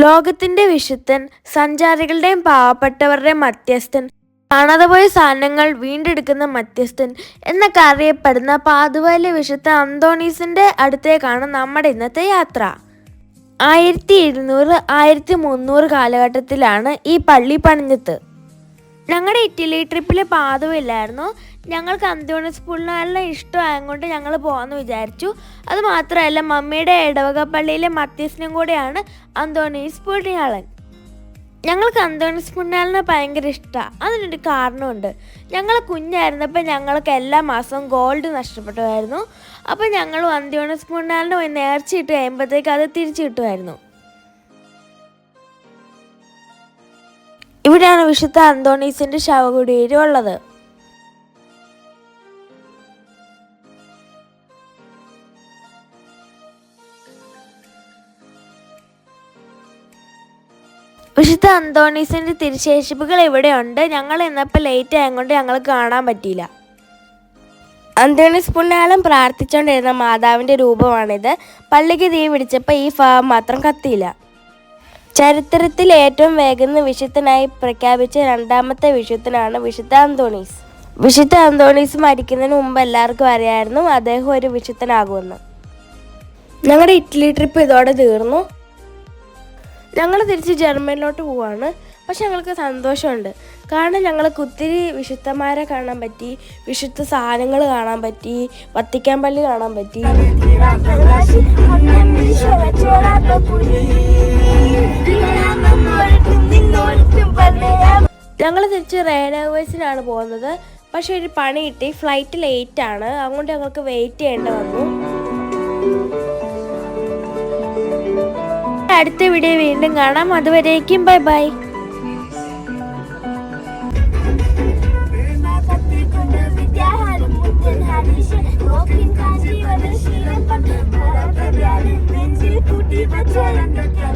ലോകത്തിന്റെ വിശുദ്ധൻ, സഞ്ചാരികളുടെയും പാവപ്പെട്ടവരുടെയും മധ്യസ്ഥൻ, കാണാതെ പോയ സാധനങ്ങൾ വീണ്ടെടുക്കുന്ന മധ്യസ്ഥൻ എന്നൊക്കെ അറിയപ്പെടുന്ന പാതുവയിലെ വിശുദ്ധ അന്തോണീസിന്റെ അടുത്തേക്കാണ് നമ്മുടെ ഇന്നത്തെ യാത്ര. 1200 1300 കാലഘട്ടത്തിലാണ് ഈ പള്ളി പണിഞ്ഞത്. ഞങ്ങളുടെ ഇറ്റലി ട്രിപ്പിൽ പാതുവയില്ലായിരുന്നു. ഞങ്ങൾക്ക് അന്തോണീസ് പുണ്യാളനെ ഇഷ്ടമായതുകൊണ്ട് ഞങ്ങൾ പോകാമെന്ന് വിചാരിച്ചു. അത് മാത്രമല്ല, മമ്മിയുടെ ഇടവക പള്ളിയിലെ മധ്യസ്ഥനും കൂടെയാണ് അന്തോണീസ് പുണ്യാളൻ. ഞങ്ങൾക്ക് അന്തോണീസ് പുണ്യാളനെ ഭയങ്കര ഇഷ്ടമാണ്. അതിനൊരു കാരണമുണ്ട്. ഞങ്ങൾ കുഞ്ഞായിരുന്നപ്പോൾ ഞങ്ങൾക്ക് എല്ലാ മാസവും ഗോൾഡ് നഷ്ടപ്പെട്ടുമായിരുന്നു. അപ്പോൾ ഞങ്ങൾ അന്തോണീസ് പുണ്യാളനെ പോയി നേർച്ചയിട്ട് കഴിയുമ്പോഴത്തേക്ക് അത് തിരിച്ചു കിട്ടുമായിരുന്നു. ഇവിടെയാണ് വിശുദ്ധ അന്തോണീസിന്റെ ശവകുടീരം ഉള്ളത്. വിശുദ്ധ അന്തോണീസിന്റെ തിരുശേഷിപ്പുകൾ ഇവിടെയുണ്ട്. ഞങ്ങൾ ഇന്നപ്പോൾ ലേറ്റ് ആയതുകൊണ്ട് ഞങ്ങൾക്ക് കാണാൻ പറ്റിയില്ല. അന്തോണീസ് പുണ്യാളൻ പ്രാർത്ഥിച്ചുകൊണ്ടിരുന്ന മാതാവിൻ്റെ രൂപമാണിത്. പള്ളിക്ക് തീ പിടിച്ചപ്പോൾ ഈ ഭാഗം മാത്രം കത്തിയില്ല. ചരിത്രത്തിൽ ഏറ്റവും വേഗം വിശുദ്ധനായി പ്രഖ്യാപിച്ച രണ്ടാമത്തെ വിശുദ്ധനാണ് വിശുദ്ധ അന്തോണീസ്. വിശുദ്ധ അന്തോണീസ് മരിക്കുന്നതിന് മുമ്പ് എല്ലാവർക്കും അറിയായിരുന്നു അദ്ദേഹം ഒരു വിശുദ്ധനാകുമെന്ന്. ഞങ്ങളുടെ ഇറ്റലി ട്രിപ്പ് ഇതോടെ തീർന്നു. ഞങ്ങൾ തിരിച്ച് ജർമ്മനിലോട്ട് പോവാണ്. പക്ഷെ ഞങ്ങൾക്ക് സന്തോഷമുണ്ട്. കാരണം ഞങ്ങൾക്ക് ഒത്തിരി വിശുദ്ധന്മാരെ കാണാൻ പറ്റി, വിശുദ്ധ സാധനങ്ങൾ കാണാൻ പറ്റി, വത്തിക്കാൻ പള്ളി കാണാൻ പറ്റി. ഞങ്ങൾ തിരിച്ച് റേനാവേഴ്സിനാണ് പോകുന്നത്. പക്ഷെ ഒരു പണി കിട്ടി, ഫ്ലൈറ്റ് ലേറ്റ് ആണ്. അതുകൊണ്ട് ഞങ്ങൾക്ക് വെയിറ്റ് ചെയ്യേണ്ടി വന്നു. അടുത്ത വീഡിയോ വീണ്ടും കാണാം. അതുവരേക്കും ബൈ ബൈ. Country,